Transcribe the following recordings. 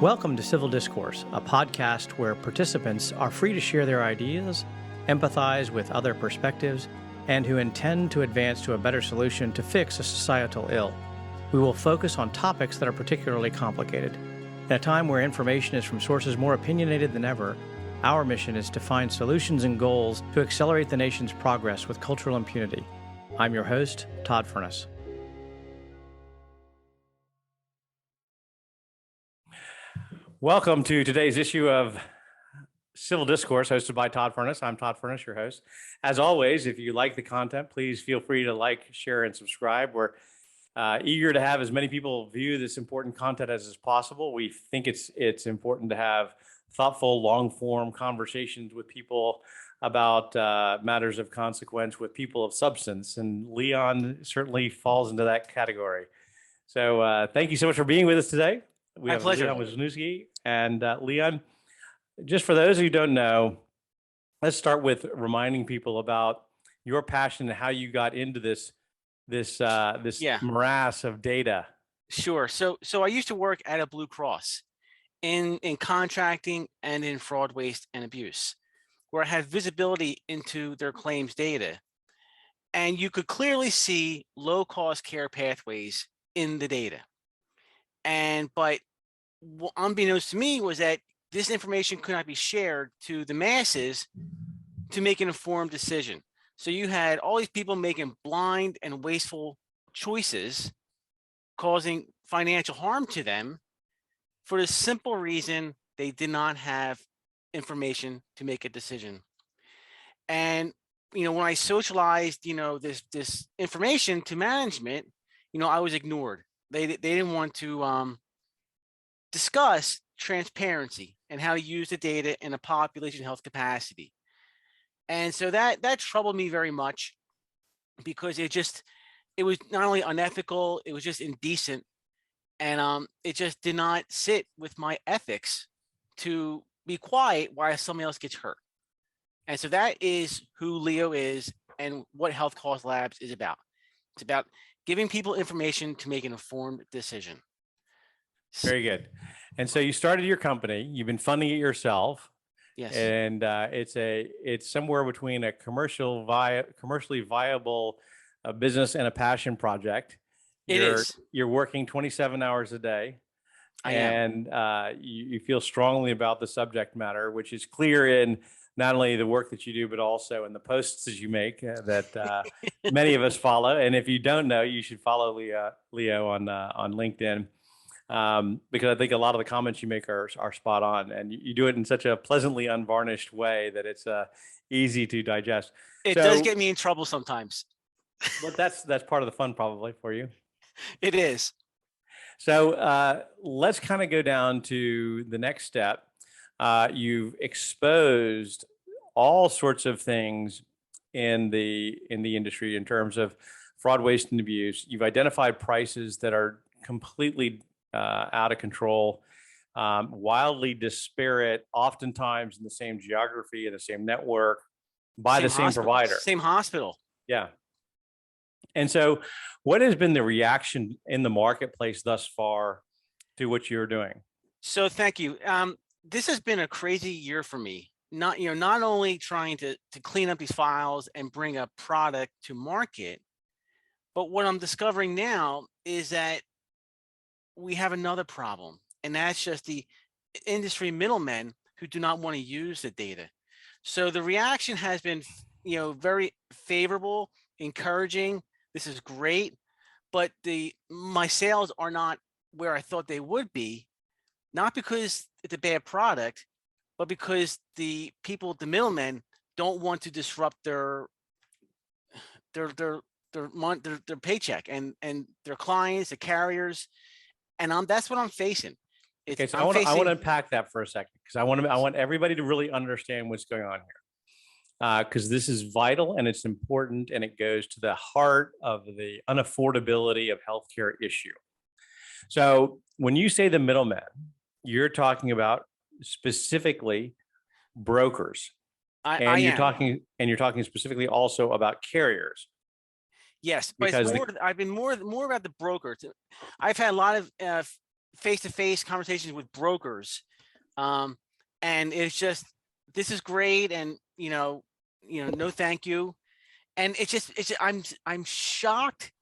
Welcome to Civil Discourse, a podcast where participants are free to share their ideas, empathize with other perspectives, and who intend to advance to a better solution to fix a societal ill. We will focus on topics that are particularly complicated. In a time where information is from sources more opinionated than ever, our mission is to find solutions and goals to accelerate the nation's progress with cultural impunity. I'm your host, Todd Furniss. Welcome to today's issue of Civil Discourse, hosted by Todd Furniss. I'm Todd Furniss, your host. As always, if you like the content, please feel free to like, share, and subscribe. We're eager to have as many people view this important content as is possible. We think it's important to have thoughtful, long-form conversations with people about matters of consequence with people of substance, and Leon certainly falls into that category. So thank you so much for being with us today. We My have pleasure. Leon Wisniewski. And Leon, just for those who don't know, let's start with reminding people about your passion and how you got into this morass of data. Sure. So I used to work at a Blue Cross in contracting and in fraud, waste, and abuse, where I had visibility into their claims data. And you could clearly see low-cost care pathways in the data. But unbeknownst to me was that this information could not be shared to the masses to make an informed decision. So you had all these people making blind and wasteful choices, causing financial harm to them for the simple reason they did not have information to make a decision. And when I socialized, this information to management, I was ignored. They didn't want to discuss transparency and how to use the data in a population health capacity. And so that troubled me very much, because it was not only unethical, it was just indecent. And it just did not sit with my ethics to be quiet while somebody else gets hurt. And so that is who Leo is and what Health Cost Labs is about. It's about giving people information to make an informed decision. Very good. And so you started your company, you've been funding it yourself. Yes. And it's somewhere between a commercially viable business and a passion project. You're working 27 hours a day. I am. And you feel strongly about the subject matter, which is clear in not only the work that you do, but also in the posts that you make that many of us follow. And if you don't know, you should follow Leo on LinkedIn. Because I think a lot of the comments you make are spot on, and you do it in such a pleasantly unvarnished way that it's easy to digest. It does get me in trouble sometimes. But that's part of the fun probably for you. It is. So let's kind of go down to the next step. You've exposed all sorts of things in the industry in terms of fraud, waste, and abuse. You've identified prices that are completely out of control, wildly disparate, oftentimes in the same geography and the same network by the same provider. Same hospital. Yeah. And so what has been the reaction in the marketplace thus far to what you're doing? So thank you. This has been a crazy year for me. Not only trying to clean up these files and bring a product to market, but what I'm discovering now is that we have another problem, and that's just the industry middlemen who do not want to use the data. So the reaction has been, very favorable, encouraging. This is great, but my sales are not where I thought they would be, not because it's a bad product, but because the people, the middlemen, don't want to disrupt their paycheck and their clients, the carriers. And that's what I'm facing. Okay, so I want to unpack that for a second, because I want everybody to really understand what's going on here, because this is vital and it's important, and it goes to the heart of the unaffordability of healthcare issue. So when you say the middlemen, you're talking about specifically brokers, you're talking specifically also about carriers. Yes, but I've been more about the brokers. I've had a lot of face-to-face conversations with brokers. And it's just, this is great. And, no, thank you. And I'm shocked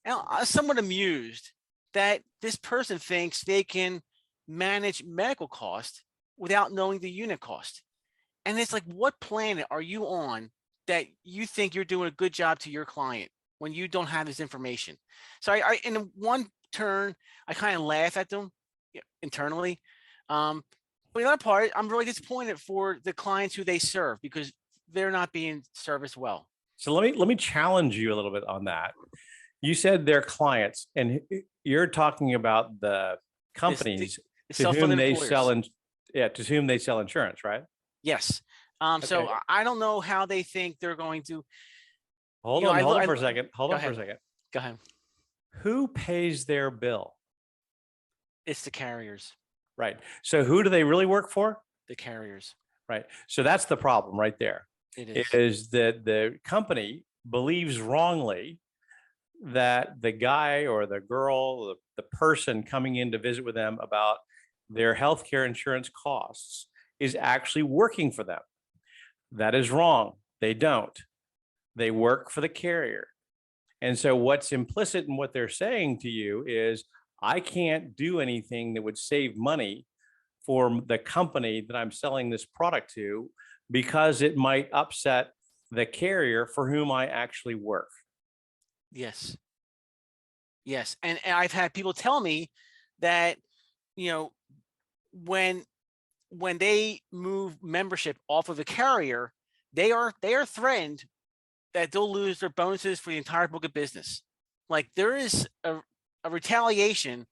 and somewhat amused that this person thinks they can manage medical costs without knowing the unit cost. And it's like, what planet are you on that you think you're doing a good job to your client when you don't have this information? So I in one turn, I kind of laugh at them internally. But the other part, I'm really disappointed for the clients who they serve because they're not being serviced well. So let me challenge you a little bit on that. You said they're clients, and you're talking about the companies to whom they sell to whom they sell insurance, right? Yes. So Okay. I don't know how they think they're going to. Hold on for a second. Hold on for a second. Go ahead. Who pays their bill? It's the carriers. Right. So who do they really work for? The carriers. Right. So that's the problem right there. It is that the company believes wrongly that the guy or the girl, the person coming in to visit with them about their healthcare insurance costs is actually working for them. That is wrong. They don't. They work for the carrier. And so what's implicit in what they're saying to you is, I can't do anything that would save money for the company that I'm selling this product to because it might upset the carrier for whom I actually work. Yes. Yes. And I've had people tell me that, when they move membership off of the carrier, they are threatened that they'll lose their bonuses for the entire book of business. Like, there is a retaliation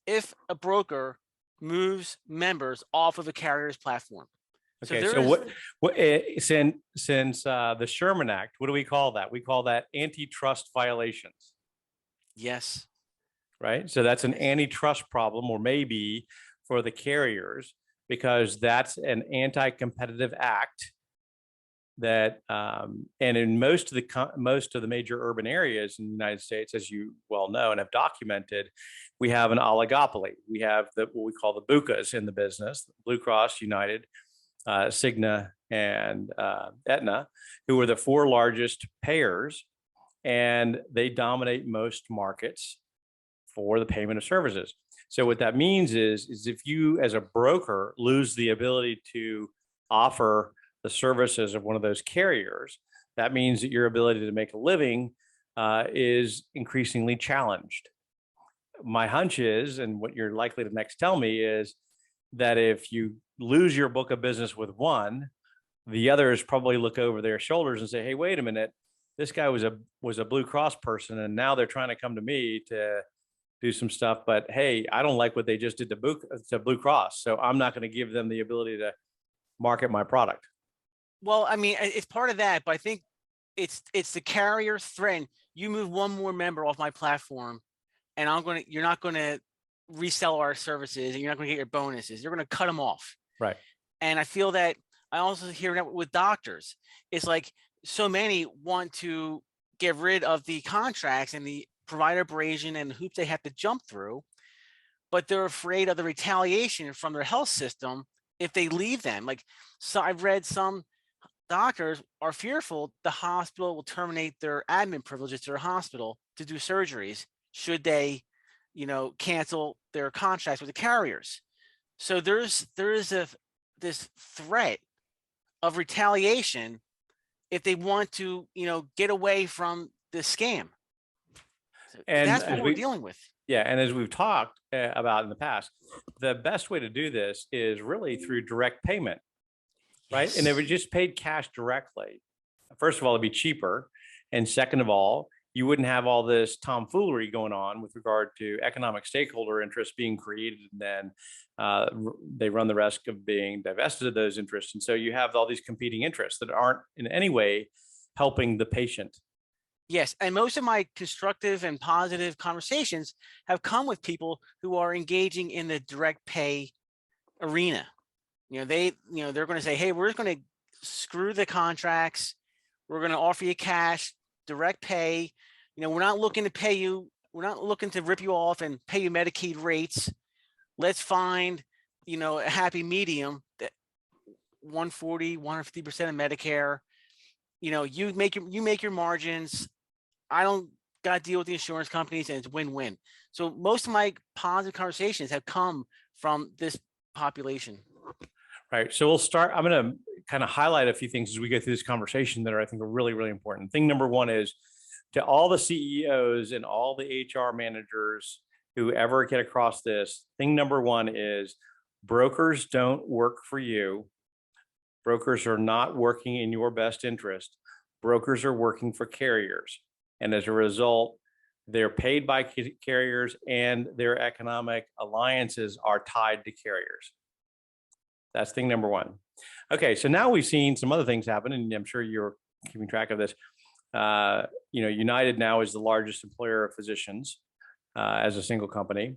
if a broker moves members off of a carrier's platform. Okay, so since the Sherman Act, what do we call that? We call that antitrust violations. Yes. Right. So that's an antitrust problem, or maybe for the carriers, because that's an anti-competitive act that, and in most of the major urban areas in the United States, as you well know and have documented, we have an oligopoly. We have what we call the BUCAs in the business: Blue Cross, United, Cigna, and Aetna, who are the four largest payers, and they dominate most markets for the payment of services. So what that means is if you as a broker lose the ability to offer the services of one of those carriers, that means that your ability to make a living is increasingly challenged. My hunch is, and what you're likely to next tell me is, that if you lose your book of business with one, the others probably look over their shoulders and say, hey, wait a minute, this guy was a Blue Cross person, and now they're trying to come to me to do some stuff, but hey, I don't like what they just did to Blue Cross, so I'm not going to give them the ability to market my product. Well, I mean, it's part of that, but I think it's the carrier threat. You move one more member off my platform, and you're not going to resell our services, and you're not going to get your bonuses. You're going to cut them off. Right. And I feel that I also hear that with doctors. It's like, so many want to get rid of the contracts and the provider abrasion and hoops they have to jump through, but they're afraid of the retaliation from their health system if they leave them. Like, so I've read some doctors are fearful the hospital will terminate their admin privileges to their hospital to do surgeries should they, cancel their contracts with the carriers. So there is this threat of retaliation if they want to, get away from the scam. So and that's what we're dealing with. Yeah, and as we've talked about in the past, the best way to do this is really through direct payment, right? Yes. And if we just paid cash directly, first of all, it'd be cheaper, and second of all, you wouldn't have all this tomfoolery going on with regard to economic stakeholder interests being created, and then they run the risk of being divested of those interests. And so you have all these competing interests that aren't in any way helping the patient. Yes, and most of my constructive and positive conversations have come with people who are engaging in the direct pay arena. They're going to say, hey, we're just going to screw the contracts. We're going to offer you cash, direct pay. We're not looking to pay you. We're not looking to rip you off and pay you Medicaid rates. let's find, a happy medium that 140, 150% of Medicare. You make your margins. I don't got to deal with the insurance companies, and it's win-win. So most of my positive conversations have come from this population. Right. So we'll start. I'm going to kind of highlight a few things as we go through this conversation that I think are really, really important. Thing number one is to all the CEOs and all the HR managers who ever get across this. Thing number one is brokers don't work for you. Brokers are not working in your best interest. Brokers are working for carriers. And as a result, they're paid by carriers and their economic alliances are tied to carriers. That's thing number one. Okay, so now we've seen some other things happen, and I'm sure you're keeping track of this. United now is the largest employer of physicians as a single company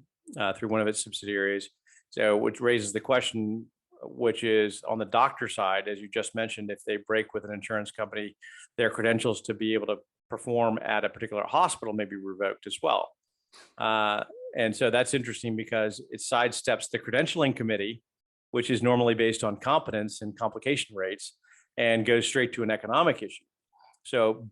through one of its subsidiaries. So, which raises the question, which is on the doctor side, as you just mentioned, if they break with an insurance company, their credentials to be able to perform at a particular hospital may be revoked as well. And so that's interesting because it sidesteps the credentialing committee, which is normally based on competence and complication rates, and goes straight to an economic issue. So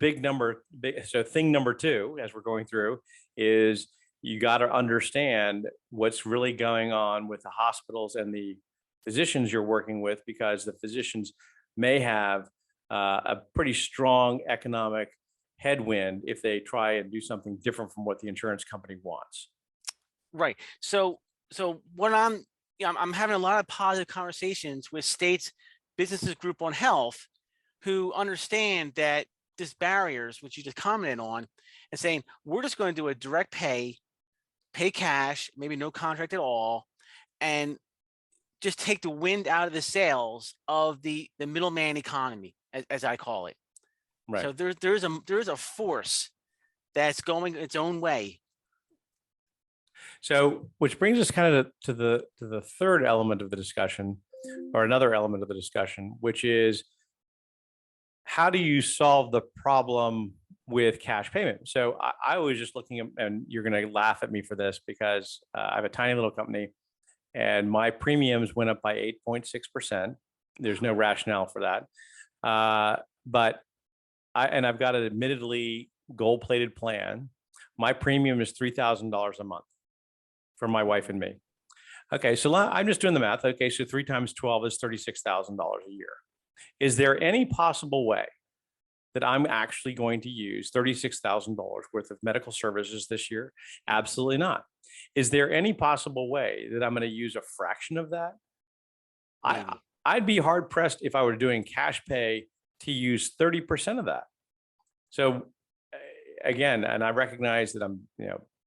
so thing number two, as we're going through, is you got to understand what's really going on with the hospitals and the physicians you're working with, because the physicians may have a pretty strong economic headwind if they try and do something different from what the insurance company wants. Right. So what I'm having a lot of positive conversations with states, businesses group on health, who understand that these barriers, which you just commented on, and saying, we're just going to do a direct pay cash, maybe no contract at all, and just take the wind out of the sails of the middleman economy, as I call it. Right. So there's a force that's going its own way. So, which brings us kind of to the third element of the discussion, or another element of the discussion, which is how do you solve the problem with cash payment? So I was just looking at, and you're going to laugh at me for this because I have a tiny little company and my premiums went up by 8.6%. There's no rationale for that. But I've got an admittedly gold-plated plan. My premium is $3,000 a month for my wife and me. Okay, so I'm just doing the math. Okay, so 3 times 12 is $36,000 a year. Is there any possible way that I'm actually going to use $36,000 worth of medical services this year? Absolutely not. Is there any possible way that I'm going to use a fraction of that? I'd be hard pressed if I were doing cash pay to use 30% of that. So again, and I recognize that I'm,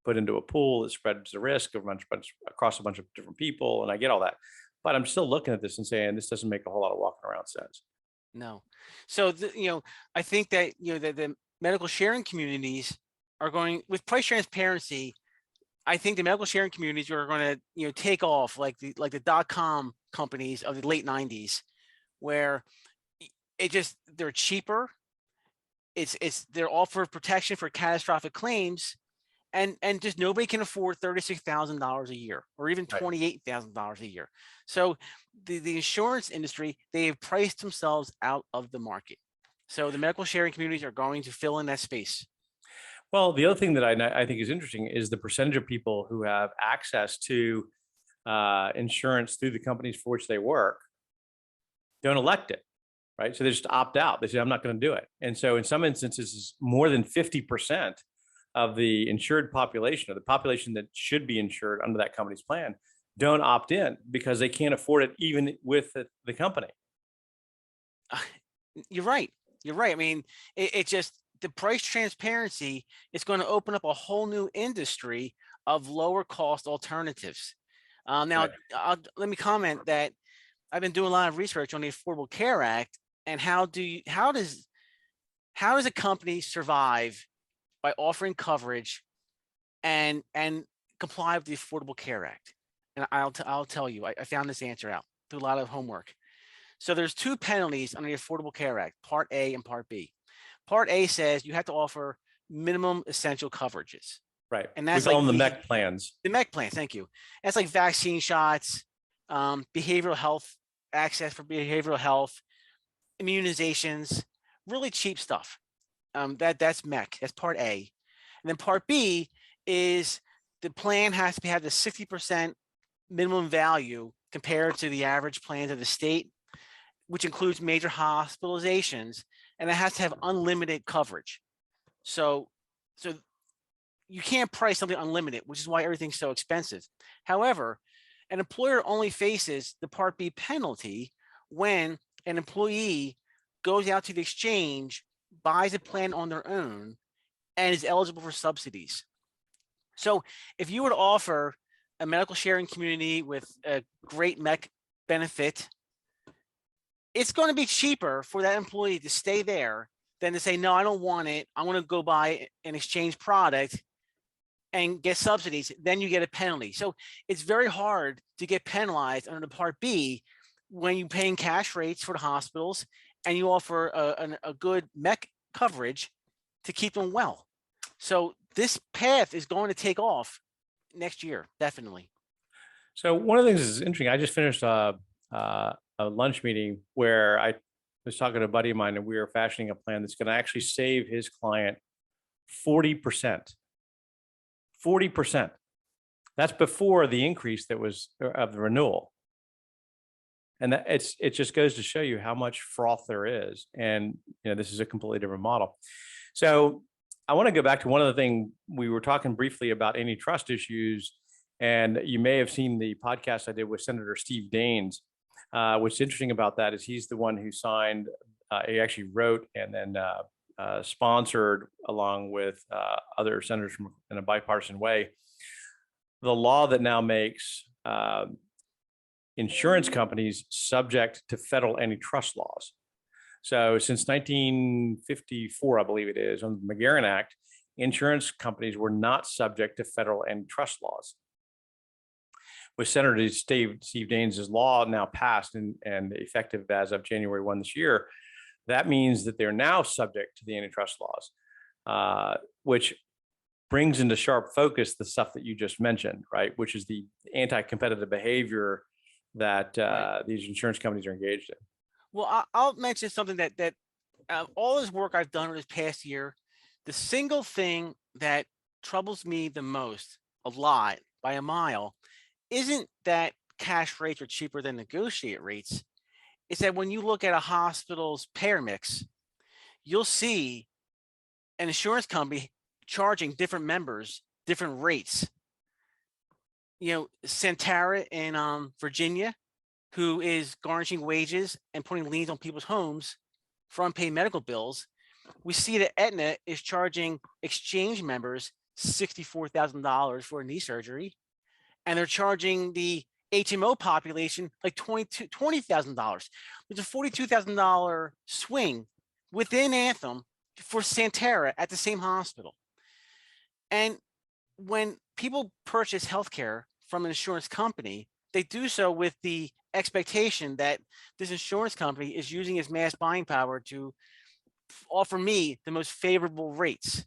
put into a pool that spreads the risk across a bunch of different people, and I get all that. But I'm still looking at this and saying this doesn't make a whole lot of walking around sense. No. So, I think that, the medical sharing communities are going with price transparency. I think the medical sharing communities are going to, take off like the .com companies of the late 90s, where they're cheaper. They're offer protection for catastrophic claims, and just nobody can afford $36,000 a year or even $28,000 a year. So the insurance industry, they have priced themselves out of the market. So the medical sharing communities are going to fill in that space. Well, the other thing that I think is interesting is the percentage of people who have access to insurance through the companies for which they work don't elect it, right? So they just opt out. They say, I'm not going to do it. And so in some instances, more than 50% of the insured population, or the population that should be insured under that company's plan, don't opt in because they can't afford it even with the company. You're right. I mean, it just, the price transparency is going to open up a whole new industry of lower cost alternatives. Now, let me comment that I've been doing a lot of research on the Affordable Care Act, and how does a company survive by offering coverage and comply with the Affordable Care Act? And I'll tell you, I found this answer out through a lot of homework. So there's 2 penalties under the Affordable Care Act, Part A and Part B. Part A says you have to offer minimum essential coverages. Right. And We that's call like them the MEC plans. the MEC plan. Thank you. That's like vaccine shots, behavioral health, access for behavioral health, immunizations, really cheap stuff. That's MEC. That's part A. And then part B is the plan has to have the 60% minimum value compared to the average plans of the state, which includes major hospitalizations, and it has to have unlimited coverage. So you can't price something unlimited, which is why everything's so expensive. However, an employer only faces the Part B penalty when an employee goes out to the exchange, buys a plan on their own, and is eligible for subsidies. So if you were to offer a medical sharing community with a great MEC benefit, it's going to be cheaper for that employee to stay there than to say, no, I don't want it. I want to go buy an exchange product and get subsidies. Then you get a penalty. So it's very hard to get penalized under the Part B when you're paying cash rates for the hospitals and you offer a good MEC coverage to keep them well. So this path is going to take off next year, definitely. So one of the things that's interesting, I just finished a lunch meeting where I was talking to a buddy of mine and we were fashioning a plan that's going to actually save his client 40%. 40%. That's before the increase that was of the renewal. And that it just goes to show you how much froth there is. And this is a completely different model. So I want to go back to one of the things we were talking briefly about antitrust issues. And you may have seen the podcast I did with Senator Steve Daines. What's interesting about that is he's the one who signed, he actually wrote and then sponsored, along with other senators in a bipartisan way, the law that now makes insurance companies subject to federal antitrust laws. So since 1954, I believe it is, on the McGarren Act, insurance companies were not subject to federal antitrust laws. With Senator Steve Daines' law now passed and effective as of January 1 this year, that means that they're now subject to the antitrust laws, which brings into sharp focus the stuff that you just mentioned, right? Which is the anti-competitive behavior that these insurance companies are engaged in. Well, I'll mention something that all this work I've done over this past year, the single thing that troubles me the most, a lot, by a mile, isn't that cash rates are cheaper than negotiate rates. It's that when you look at a hospital's payer mix, you'll see an insurance company charging different members different rates. Santara in Virginia, who is garnishing wages and putting liens on people's homes for unpaid medical bills. We see that Aetna is charging exchange members $64,000 for a knee surgery, and they're charging the HMO population like $20,000. There's a $42,000 swing within Anthem for Santara at the same hospital. And when people purchase healthcare from an insurance company, they do so with the expectation that this insurance company is using its mass buying power to offer me the most favorable rates.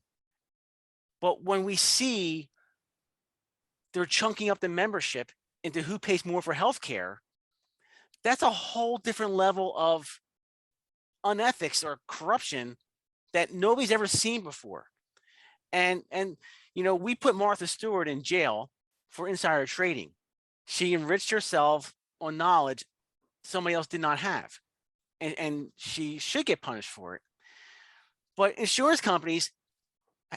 But when we see they're chunking up the membership into who pays more for healthcare, that's a whole different level of unethics or corruption that nobody's ever seen before. And we put Martha Stewart in jail for insider trading. She enriched herself on knowledge somebody else did not have, and she should get punished for it. But insurance companies,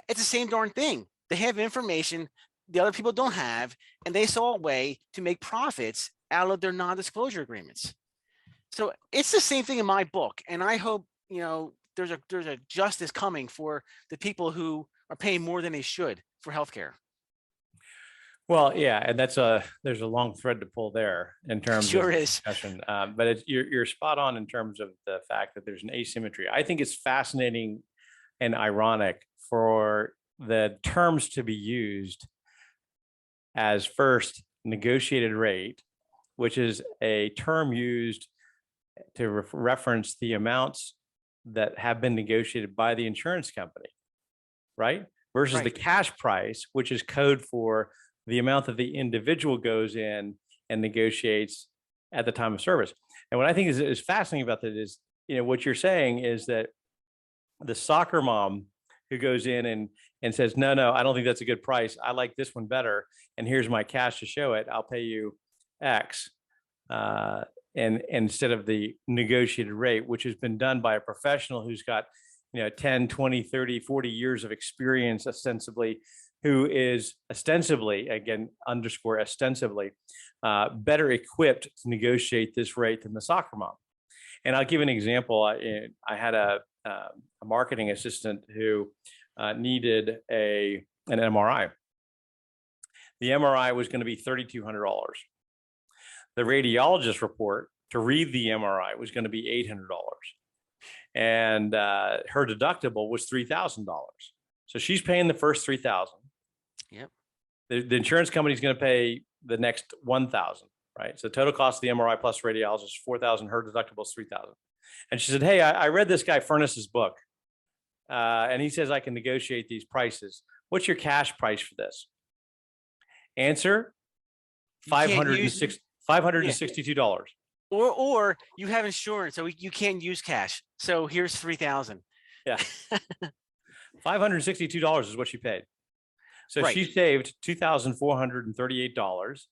it's the same darn thing. They have information the other people don't have, and they saw a way to make profits out of their non-disclosure agreements. So it's the same thing in my book, and I hope there's a justice coming for the people who are paying more than they should for healthcare. Well, yeah, and there's a long thread to pull there in terms Sure of is. discussion. But you're spot on in terms of the fact that there's an asymmetry. I think it's fascinating and ironic for the terms to be used as first negotiated rate, which is a term used to reference the amounts that have been negotiated by the insurance company, right? versus the Right. cash price, which is code for the amount that the individual goes in and negotiates at the time of service. And what I think is fascinating about that is, what you're saying is that the soccer mom who goes in and says, no, I don't think that's a good price. I like this one better. And here's my cash to show it. I'll pay you X. And instead of the negotiated rate, which has been done by a professional who's got 10, 20, 30, 40 years of experience ostensibly, who is ostensibly, again, underscore ostensibly, better equipped to negotiate this rate than the soccer mom. And I'll give an example. I had a marketing assistant who needed an MRI. The MRI was going to be $3,200. The radiologist report to read the MRI was going to be $800. And her deductible was $3,000. So she's paying the first $3,000. Yep. The insurance company is going to pay the next $1,000, right? So the total cost of the MRI plus radiologist is $4,000. Her deductible is $3,000. And she said, hey, I read this guy Furniss's book, and he says I can negotiate these prices. What's your cash price for this? Answer, $562. Or you have insurance, so you can't use cash. So here's $3,000. Yeah. $562 is what she paid. So Right. she saved $2,438.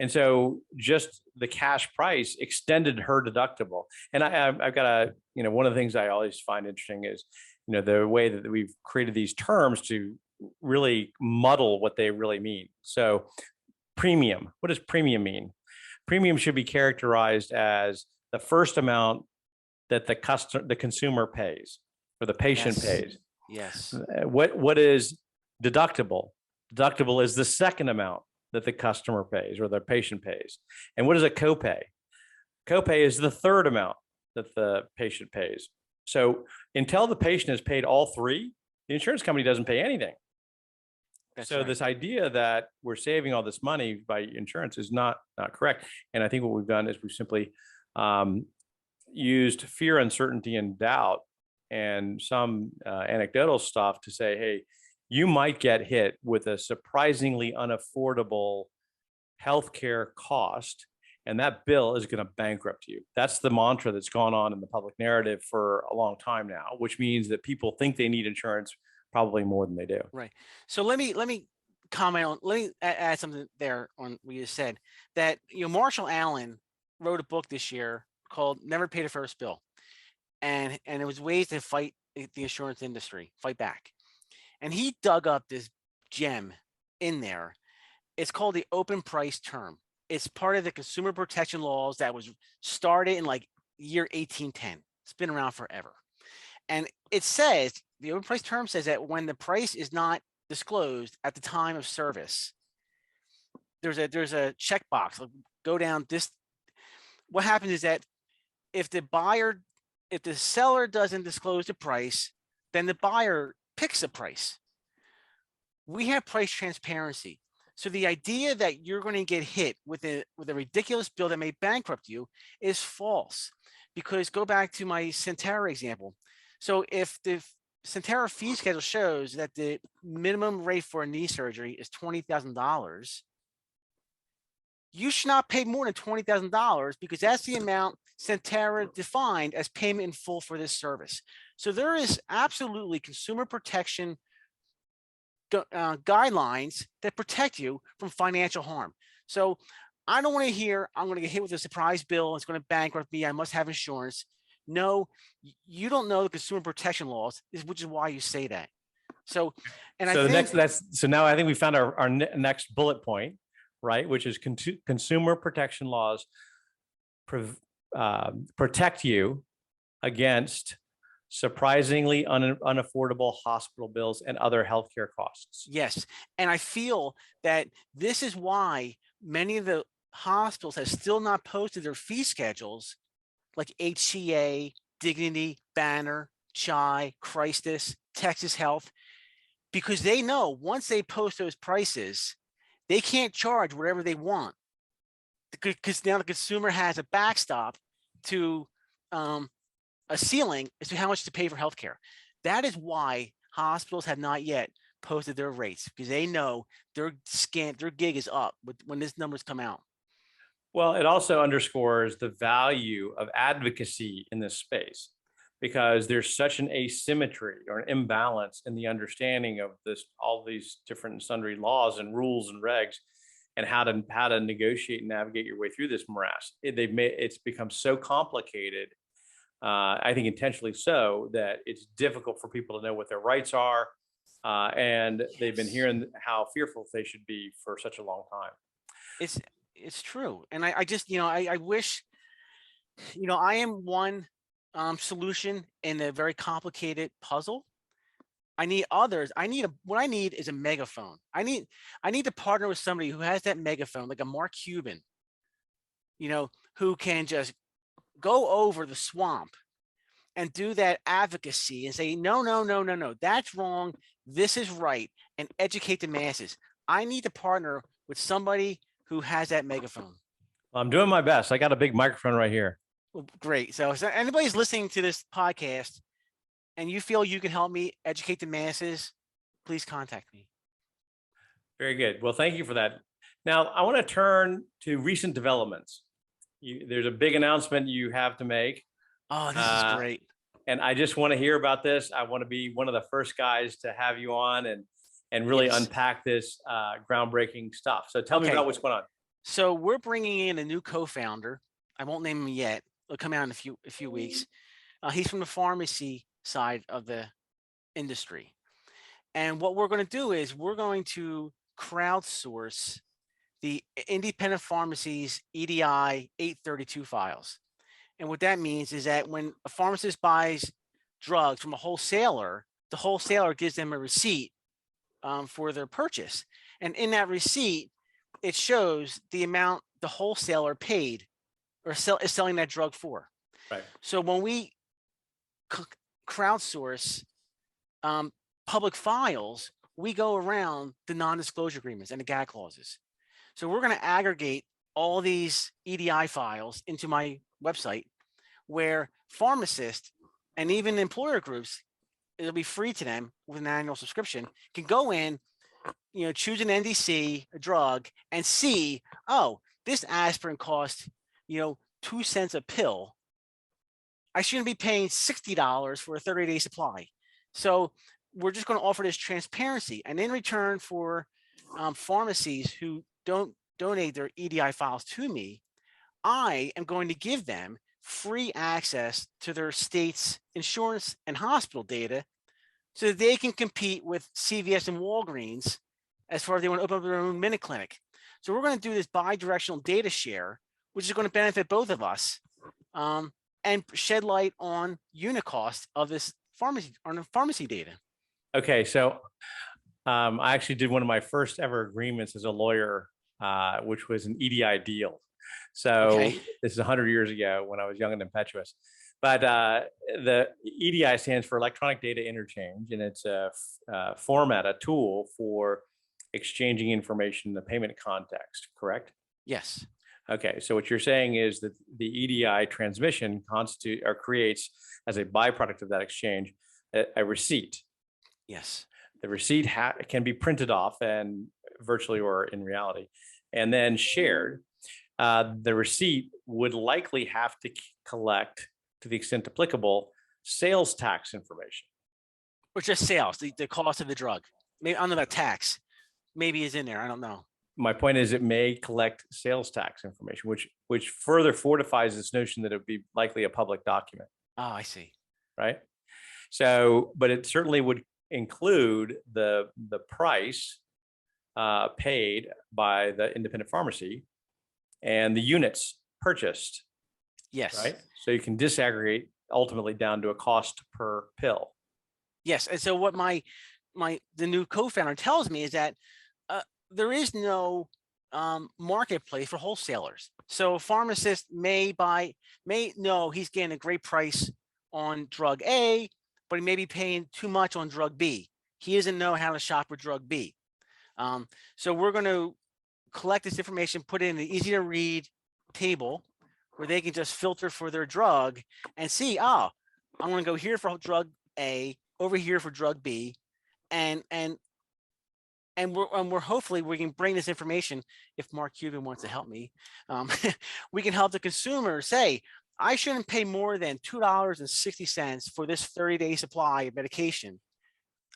And so just the cash price extended her deductible. And I've got one of the things I always find interesting is, the way that we've created these terms to really muddle what they really mean. So premium, what does premium mean? Premium should be characterized as the first amount that the consumer pays or the patient pays. Yes. What is deductible? Deductible is the second amount that the customer pays or the patient pays. And what is a copay? Copay is the third amount that the patient pays. So until the patient has paid all three, the insurance company doesn't pay anything. That's so right. This idea that we're saving all this money by insurance is not correct. And I think what we've done is we've simply used fear, uncertainty, and doubt and some anecdotal stuff to say, hey, you might get hit with a surprisingly unaffordable healthcare cost, and that bill is going to bankrupt you. That's the mantra that's gone on in the public narrative for a long time now, which means that people think they need insurance probably more than they do. Right. So let me comment on, let me add something there on what you said, that Marshall Allen wrote a book this year called Never Pay the First Bill. And it was ways to fight the insurance industry, fight back. And he dug up this gem in there. It's called the open price term. It's part of the consumer protection laws that was started in like year 1810. It's been around forever. And it says, the open price term says that when the price is not disclosed at the time of service, there's a checkbox. Go down this. What happens is that if the seller doesn't disclose the price, then the buyer picks a price. We have price transparency. So the idea that you're going to get hit with a ridiculous bill that may bankrupt you is false. Because go back to my Centera example. So if the Centera fee schedule shows that the minimum rate for a knee surgery is $20,000, you should not pay more than $20,000 because that's the amount Centera defined as payment in full for this service. So there is absolutely consumer protection guidelines that protect you from financial harm. So I don't want to hear, I'm going to get hit with a surprise bill. It's going to bankrupt me. I must have insurance. No, you don't know the consumer protection laws, which is why you say that. So, and so I think so now I think we found our next bullet point, right? Which is consumer protection laws protect you against surprisingly unaffordable hospital bills and other healthcare costs. Yes. And I feel that this is why many of the hospitals have still not posted their fee schedules, like HCA, Dignity, Banner, Chi, Christus, Texas Health, because they know once they post those prices, they can't charge whatever they want, because now the consumer has a backstop to a ceiling as to how much to pay for healthcare. That is why hospitals have not yet posted their rates because they know their gig is up when this numbers come out. Well, it also underscores the value of advocacy in this space because there's such an asymmetry or an imbalance in the understanding of this, all these different and sundry laws and rules and regs, and how to negotiate and navigate your way through this morass. It's become so complicated, I think intentionally so, that it's difficult for people to know what their rights are, and they've been hearing how fearful they should be for such a long time. It's true, and I just I wish I am one solution in a very complicated puzzle. I need others. What I need is a megaphone. I need to partner with somebody who has that megaphone, like a Mark Cuban, who can just go over the swamp and do that advocacy and say, no, no, no, no, no, that's wrong. This is right, and educate the masses. I need to partner with somebody who has that megaphone. I'm doing my best. I got a big microphone right here. Well, great. So if anybody's listening to this podcast and you feel you can help me educate the masses, please contact me. Very good. Well, thank you for that. Now, I want to turn to recent developments. There's a big announcement you have to make. Oh, this is great. And I just want to hear about this. I want to be one of the first guys to have you on and really unpack this groundbreaking stuff. So tell me about what's going on. So we're bringing in a new co-founder. I won't name him yet. It'll come out in a few weeks. He's from the pharmacy side of the industry. And what we're going to do is we're going to crowdsource the independent pharmacies EDI 832 files. And what that means is that when a pharmacist buys drugs from a wholesaler, the wholesaler gives them a receipt for their purchase. And in that receipt, it shows the amount the wholesaler paid or is selling that drug for. Right. So when we crowdsource public files, we go around the non-disclosure agreements and the gag clauses. So we're going to aggregate all these EDI files into my website where pharmacists and even employer groups, it'll be free to them with an annual subscription, can go in, choose an NDC, a drug, and see, oh, this aspirin costs, 2 cents a pill. I shouldn't be paying $60 for a 30-day supply. So we're just going to offer this transparency. And in return for pharmacies who don't donate their EDI files to me, I am going to give them free access to their state's insurance and hospital data so that they can compete with CVS and Walgreens as far as they want to open up their own minute clinic. So we're going to do this bi-directional data share, which is going to benefit both of us and shed light on unit cost of this pharmacy data. Okay, so I actually did one of my first ever agreements as a lawyer, which was an EDI deal. So this is 100 years ago when I was young and impetuous. But the EDI stands for Electronic Data Interchange, and it's a format, a tool for exchanging information in the payment context, correct? Yes. Okay, so what you're saying is that the EDI transmission creates, as a byproduct of that exchange, a receipt. Yes. The receipt can be printed off and virtually or in reality, and then shared. The receipt would likely have to collect, to the extent applicable, sales tax information. Or just sales, the cost of the drug. Maybe I don't know about tax. Maybe is in there. I don't know. My point is it may collect sales tax information, which further fortifies this notion that it would be likely a public document. Oh, I see. Right. So, but it certainly would include the price paid by the independent pharmacy and the units purchased. Yes. Right. So you can disaggregate ultimately down to a cost per pill. Yes. And so what the new co-founder tells me is that there is no marketplace for wholesalers. So a pharmacist may know he's getting a great price on drug A, but he may be paying too much on drug B. He doesn't know how to shop with drug B. So we're going to collect this information, put it in an easy to read table where they can just filter for their drug and see, I'm going to go here for drug A, over here for drug B, and and we're hopefully we can bring this information. If Mark Cuban wants to help me, we can help the consumer say, I shouldn't pay more than $2.60 for this 30-day supply of medication.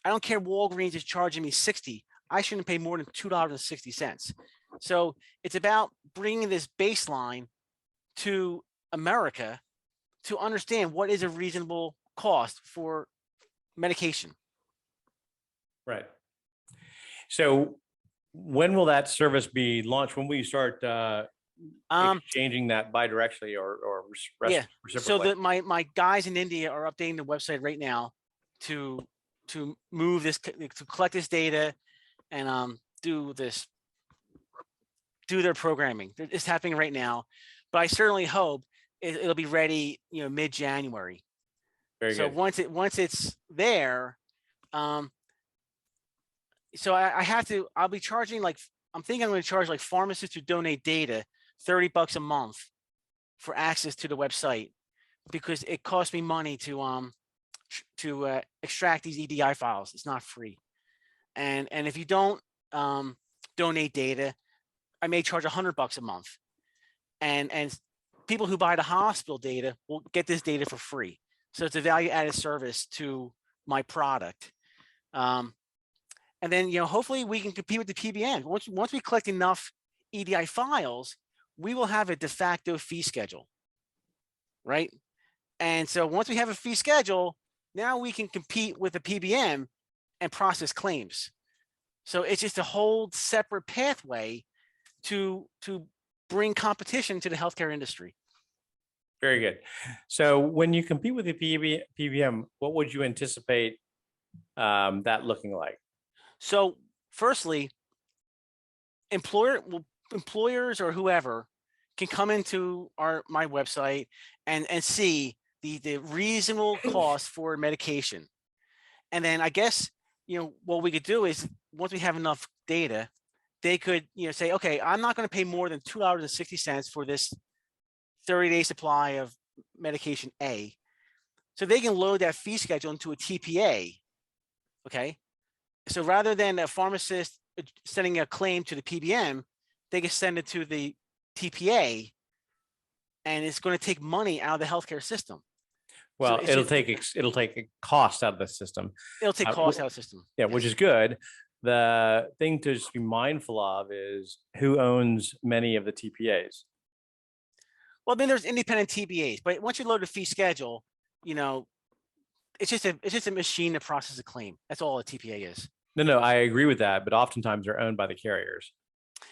I don't care Walgreens is charging me 60. I shouldn't pay more than $2.60. So it's about bringing this baseline to America to understand what is a reasonable cost for medication. Right. So when will that service be launched? When will you start exchanging that bidirectionally or Yeah. reciprocally? So my guys in India are updating the website right now to move this, to collect this data and do their programming. It's happening right now, but I certainly hope it'll be ready, mid-January. Very So good. once it's there, so I'll be charging I'm thinking I'm going to charge like pharmacists who donate data $30 a month for access to the website, because it costs me money to extract these EDI files. It's not free. And if you don't donate data, I may charge $100 a month. And people who buy the hospital data will get this data for free. So it's a value added service to my product. And then, hopefully we can compete with the PBM. Once we collect enough EDI files, we will have a de facto fee schedule, right? And so once we have a fee schedule, now we can compete with the PBM and process claims. So it's just a whole separate pathway to bring competition to the healthcare industry. Very good. So when you compete with the PBM, what would you anticipate that looking like? So firstly, employers or whoever can come into my website and see the reasonable cost for medication. And then I guess, what we could do is, once we have enough data, they could, say, okay, I'm not going to pay more than $2.60 for this 30-day supply of medication A. So they can load that fee schedule into a TPA. Okay. So rather than a pharmacist sending a claim to the PBM, they can send it to the TPA, and it's going to take money out of the healthcare system. Well, so it'll take a cost out of the system. It'll take cost out of the system. Yeah, yes. Which is good. The thing to just be mindful of is who owns many of the TPAs. Well, then there's independent TPAs, but once you load the fee schedule, it's just a machine to process a claim. That's all a TPA is. No, I agree with that, but oftentimes they're owned by the carriers.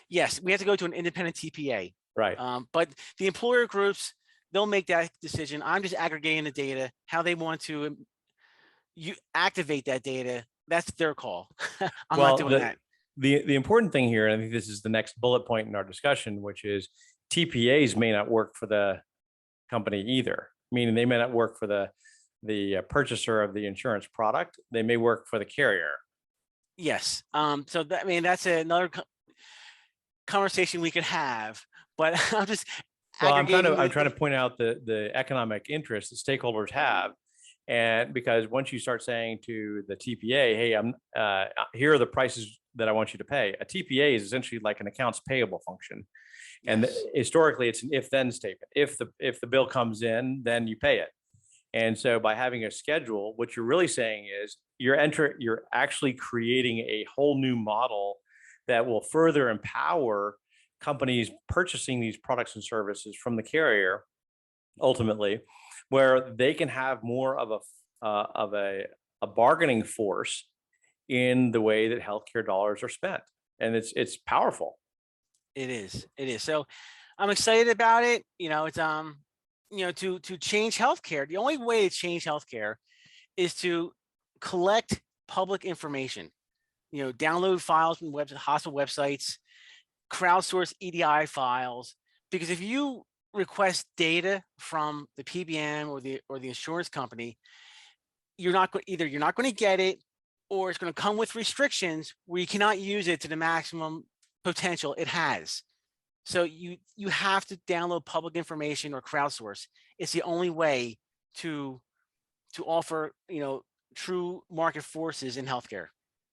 Yes, we have to go to an independent TPA. Right. But the employer groups, they'll make that decision. I'm just aggregating the data, how they want to activate that data. That's their call. I'm not doing that. The important thing here, and I think this is the next bullet point in our discussion, which is TPAs may not work for the company either, meaning they may not work for the purchaser of the insurance product. They may work for the carrier. Yes. So that's another conversation we could have, but I'm just I'm trying to point out the economic interest that stakeholders have. And because once you start saying to the TPA, hey, here are the prices that I want you to pay. A TPA is essentially like an accounts payable function. And yes. Historically, it's an if-then statement. If the bill comes in, then you pay it. And so by having a schedule, what you're really saying is you're actually creating a whole new model that will further empower companies purchasing these products and services from the carrier, ultimately, where they can have more of a bargaining force in the way that healthcare dollars are spent. And it's powerful. It is. So I'm excited about it. It's to change healthcare. The only way to change healthcare is to collect public information. Download files from hospital websites, crowdsource EDI files. Because if you request data from the PBM or the insurance company, you're not going to get it, or it's going to come with restrictions where you cannot use it to the maximum potential it has. So you have to download public information or crowdsource. It's the only way to offer true market forces in healthcare.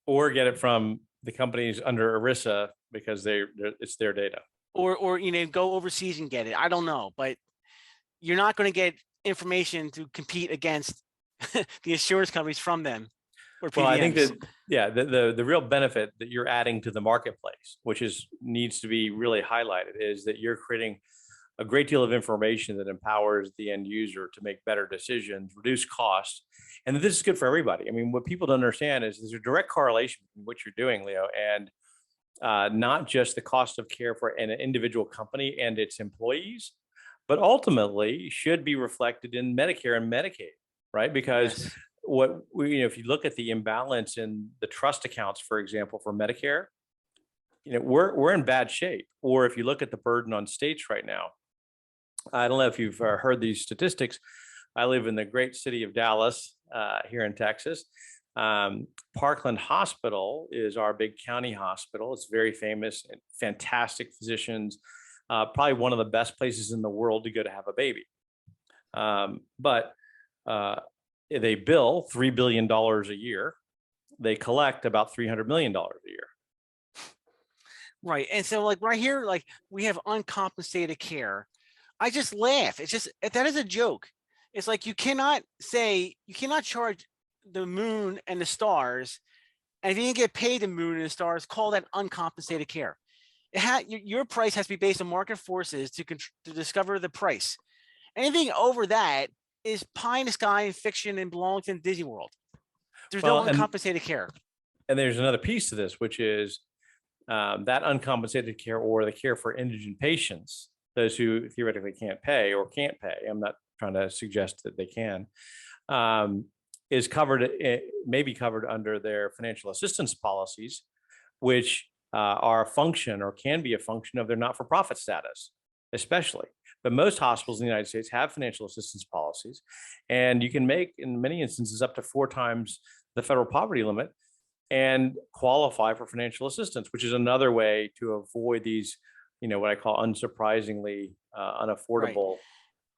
Or get it from the companies under ERISA because it's their data. Or go overseas and get it. I don't know, but you're not going to get information to compete against the insurance companies from them or PBMs. Well, I think that, yeah, the real benefit that you're adding to the marketplace, which needs to be really highlighted, is that you're creating a great deal of information that empowers the end user to make better decisions, reduce costs, and that this is good for everybody. I mean, what people don't understand is there's a direct correlation between what you're doing, Leo, and not just the cost of care for an individual company and its employees, but ultimately should be reflected in Medicare and Medicaid, right? Because Yes. if you look at the imbalance in the trust accounts, for example, for Medicare, we're in bad shape. Or if you look at the burden on states right now, I don't know if you've heard these statistics. I live in the great city of Dallas here in Texas. Parkland Hospital is our big county hospital. It's very famous and fantastic physicians, probably one of the best places in the world to go to have a baby. But they bill $3 billion a year. They collect about $300 million a year. Right. And so like right here, like we have uncompensated care. I just laugh. It's just, that is a joke. It's like, you cannot charge the moon and the stars, and if you didn't get paid the moon and the stars, call that uncompensated care. Your price has to be based on market forces to discover the price. Anything over that is pie in the sky and fiction and belongs in Disney World. There's no uncompensated care. And there's another piece to this, which is that uncompensated care, or the care for indigent patients, those who theoretically can't pay or can't pay. I'm not trying to suggest that they can. Is covered, may be covered under their financial assistance policies, which are a function, or can be a function, of their not-for-profit status, especially. But most hospitals in the United States have financial assistance policies, and you can make, in many instances, up to 4 times the federal poverty limit and qualify for financial assistance, which is another way to avoid these, what I call unsurprisingly unaffordable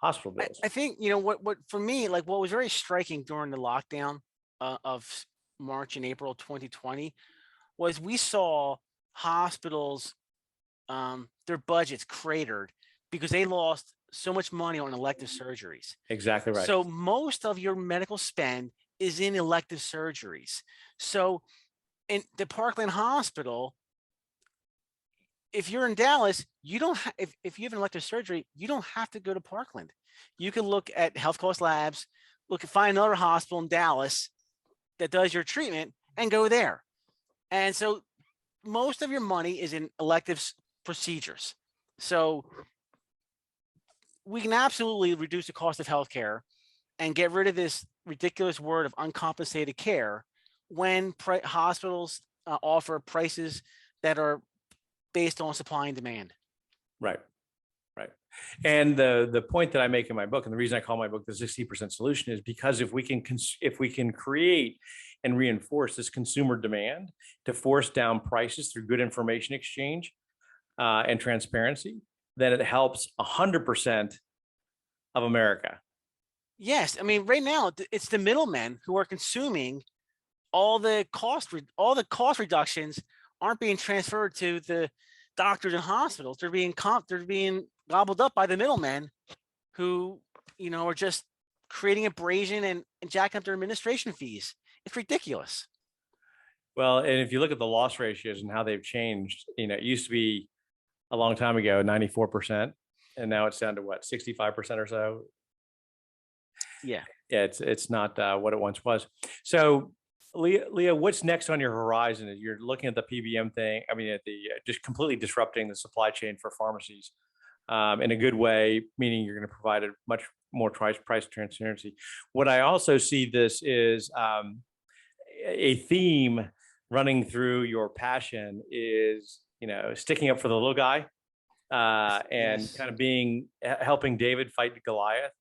hospital bills. I think, what for me, like what was very striking during the lockdown of March and April 2020 was we saw hospitals, their budgets cratered because they lost so much money on elective surgeries. Exactly right. So most of your medical spend is in elective surgeries. So in the Parkland Hospital, if you're in Dallas, you don't if you have an elective surgery, you don't have to go to Parkland. You can look at Health Cost Labs, find another hospital in Dallas that does your treatment and go there. And so most of your money is in elective procedures. So we can absolutely reduce the cost of healthcare and get rid of this ridiculous word of uncompensated care when hospitals offer prices that are based on supply and demand. Right. And the point that I make in my book, and the reason I call my book the 60% solution, is because if we can create and reinforce this consumer demand to force down prices through good information exchange and transparency, then it helps 100% of America. Yes, I mean, right now it's the middlemen who are consuming all the cost reductions aren't being transferred to the doctors and hospitals. They're being gobbled up by the middlemen who, are just creating abrasion and jacking up their administration fees. It's ridiculous. Well, and if you look at the loss ratios and how they've changed, it used to be a long time ago, 94%, and now it's down to what, 65% or so? Yeah, it's not what it once was. So Leah, what's next on your horizon? You're looking at the PBM thing. I mean, at the just completely disrupting the supply chain for pharmacies in a good way, meaning you're going to provide a much more price transparency. What I also see this is a theme running through your passion is, sticking up for the little guy and yes. kind of helping David fight Goliath.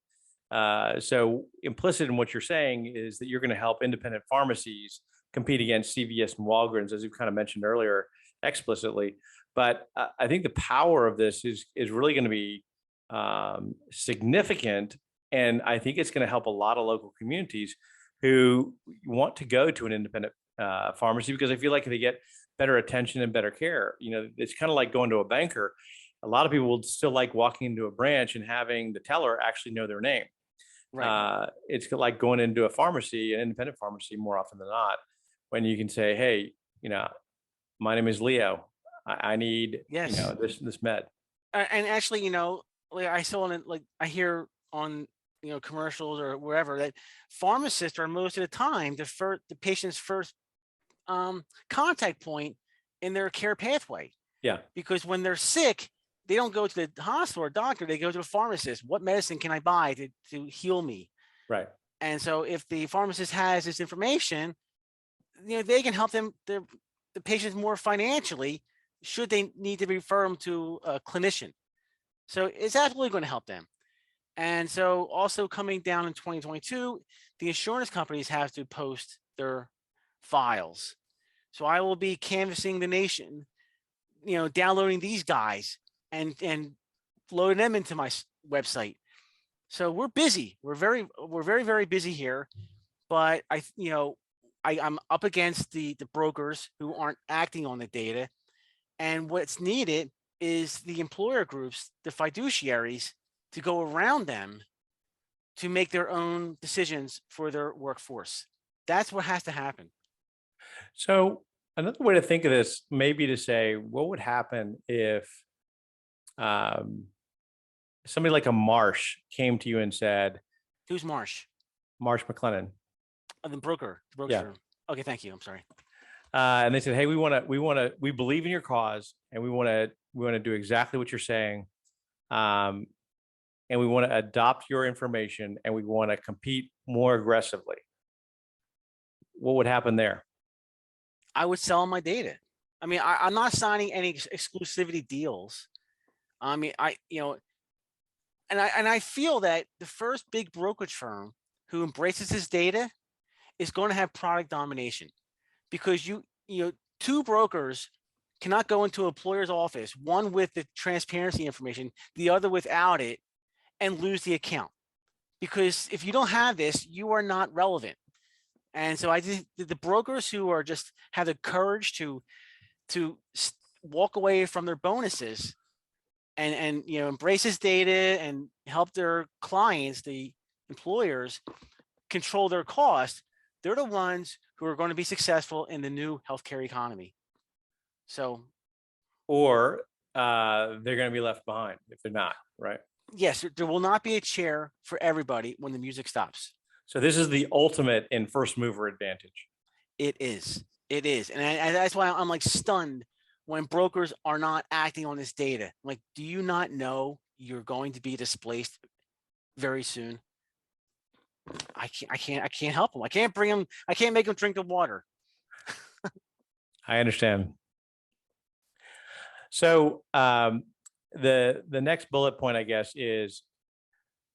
So implicit in what you're saying is that you're going to help independent pharmacies compete against CVS and Walgreens, as you kind of mentioned earlier, explicitly. But I think the power of this is really going to be significant. And I think it's going to help a lot of local communities who want to go to an independent pharmacy, because I feel like they get better attention and better care. It's kind of like going to a banker. A lot of people would still like walking into a branch and having the teller actually know their name. Right. It's like going into a pharmacy, an independent pharmacy, more often than not, when you can say, hey, my name is Leo. I need, Yes. this med. And actually, like I saw in like I hear on commercials or wherever that pharmacists are most of the time the patient's first contact point in their care pathway. Yeah. Because when they're sick, they don't go to the hospital or doctor, they go to a pharmacist. What medicine can I buy to heal me? Right. And so if the pharmacist has this information, they can help them, the patients more financially, should they need to refer them to a clinician. So it's absolutely going to help them. And so also coming down in 2022, the insurance companies have to post their files. So I will be canvassing the nation, downloading these guys and loading them into my website. So we're busy. We're very, very busy here. But I'm up against the brokers who aren't acting on the data. And what's needed is the employer groups, the fiduciaries, to go around them to make their own decisions for their workforce. That's what has to happen. So another way to think of this may be to say, what would happen if somebody like a Marsh came to you and said, Who's Marsh? Marsh McLennan. The broker. Yeah. Firm. Okay, thank you. I'm sorry. And they said, hey, we believe in your cause, and we want to do exactly what you're saying. And we want to adopt your information, and we want to compete more aggressively. What would happen there? I would sell my data. I mean, I'm not signing any exclusivity deals. I mean, and I feel that the first big brokerage firm who embraces this data is going to have product domination, because two brokers cannot go into an employer's office, one with the transparency information, the other without it, and lose the account. Because if you don't have this, you are not relevant. And so I think the brokers who are just have the courage to walk away from their bonuses and embrace this data and help their clients, the employers, control their costs, they're the ones who are going to be successful in the new healthcare economy. So, or they're going to be left behind if they're not, right? Yes, there will not be a chair for everybody when the music stops. So this is the ultimate in first mover advantage. It is. And that's why I'm like stunned when brokers are not acting on this data. I'm like, do you not know you're going to be displaced very soon? I can't help them. I can't bring them. I can't make them drink the water. I understand. So the next bullet point, I guess, is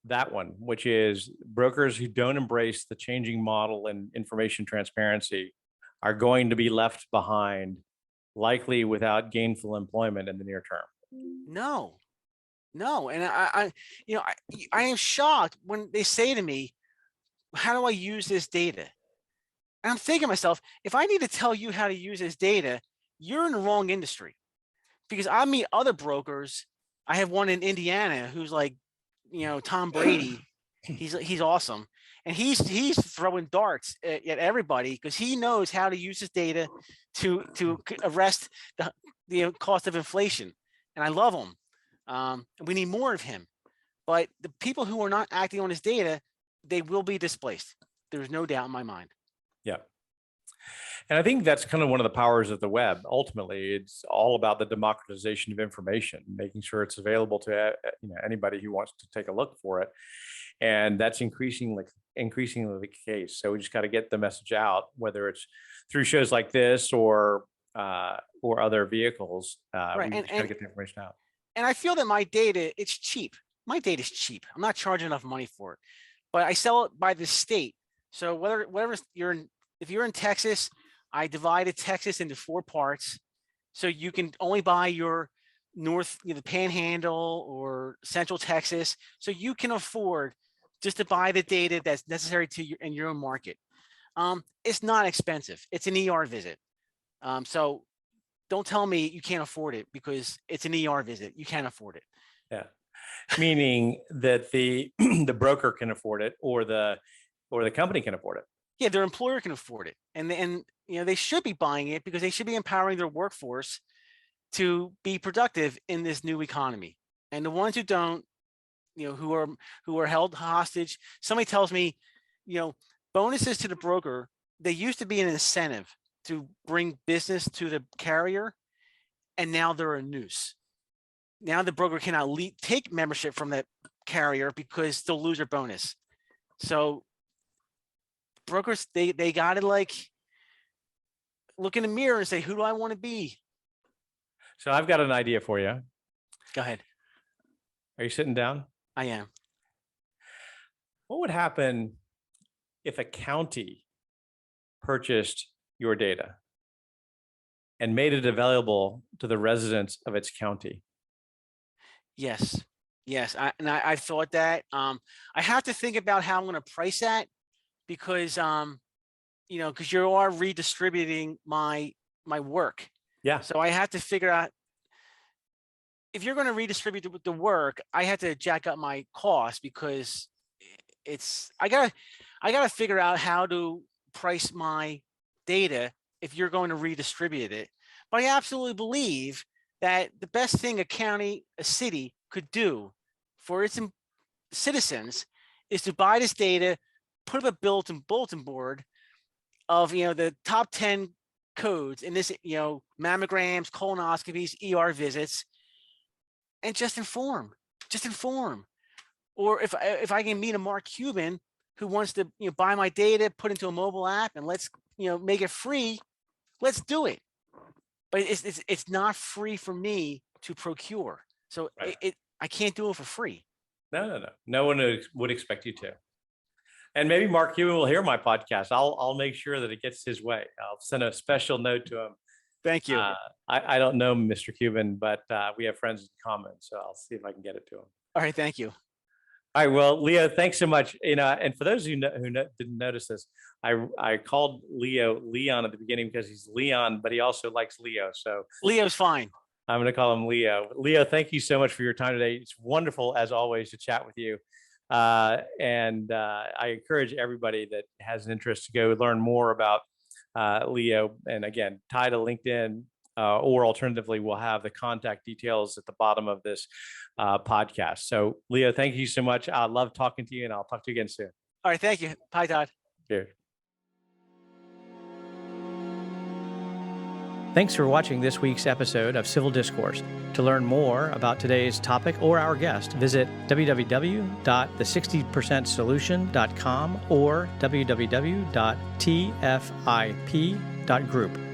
that one, which is brokers who don't embrace the changing model and information transparency are going to be left behind, likely without gainful employment in the near term. No. And I am shocked when they say to me, how do I use this data? And I'm thinking to myself, if I need to tell you how to use this data, you're in the wrong industry. Because I meet other brokers. I have one in Indiana who's like, Tom Brady. He's awesome. And he's throwing darts at everybody because he knows how to use this data to arrest the cost of inflation. And I love him. We need more of him. But the people who are not acting on this data, they will be displaced. There's no doubt in my mind. Yeah. And I think that's kind of one of the powers of the web. Ultimately, it's all about the democratization of information, making sure it's available to anybody who wants to take a look for it. And that's increasingly the case. So we just got to get the message out, whether it's through shows like this or other vehicles. Right. We just got to get the information out. And I feel that my data, it's cheap. My data is cheap. I'm not charging enough money for it, but I sell it by the state. So whatever if you're in Texas, I divided Texas into 4 parts. So you can only buy your north, the Panhandle or Central Texas. So you can afford just to buy the data that's necessary to in your own market. It's not expensive. It's an ER visit. So don't tell me you can't afford it because it's an ER visit. You can't afford it. Yeah. Meaning that the the broker can afford it, or the company can afford it. Yeah, their employer can afford it, and they should be buying it because they should be empowering their workforce to be productive in this new economy. And the ones who don't, who are held hostage. Somebody tells me, bonuses to the broker, they used to be an incentive to bring business to the carrier, and now they're a noose. Now the broker cannot take membership from that carrier because they'll lose their bonus. So brokers, they got to look in the mirror and say, who do I want to be? So I've got an idea for you. Go ahead. Are you sitting down? I am. What would happen if a county purchased your data and made it available to the residents of its county? Yes. I've thought that. I have to think about how I'm going to price that because, because you are redistributing my work. Yeah. So I have to figure out, if you're going to redistribute the work, I have to jack up my cost because I gotta figure out how to price my data if you're going to redistribute it. But I absolutely believe that the best thing a city could do for its citizens is to buy this data, put up a bulletin board of the top 10 codes in this, mammograms, colonoscopies, ER visits, and just inform. Or if I can meet a Mark Cuban who wants to buy my data, put into a mobile app, and let's make it free, let's do it. But it's not free for me to procure. So right. I can't do it for free. No. No one would expect you to. And maybe Mark Cuban will hear my podcast. I'll make sure that it gets his way. I'll send a special note to him. Thank you. I don't know Mr. Cuban, but we have friends in common, so I'll see if I can get it to him. All right, thank you. All right, well, Leo, thanks so much. And for those who didn't notice this, I called Leo Leon at the beginning because he's Leon, but he also likes Leo. So Leo's fine. I'm going to call him Leo. Leo, thank you so much for your time today. It's wonderful, as always, to chat with you. And I encourage everybody that has an interest to go learn more about Leo. And again, tie to LinkedIn, or alternatively, we'll have the contact details at the bottom of this podcast. So Leo, thank you so much. I love talking to you, and I'll talk to you again soon. All right. Thank you. Bye, Todd. Cheers. Thanks for watching this week's episode of Civil Discourse. To learn more about today's topic or our guest, visit www.the60percentsolution.com or www.tfip.group.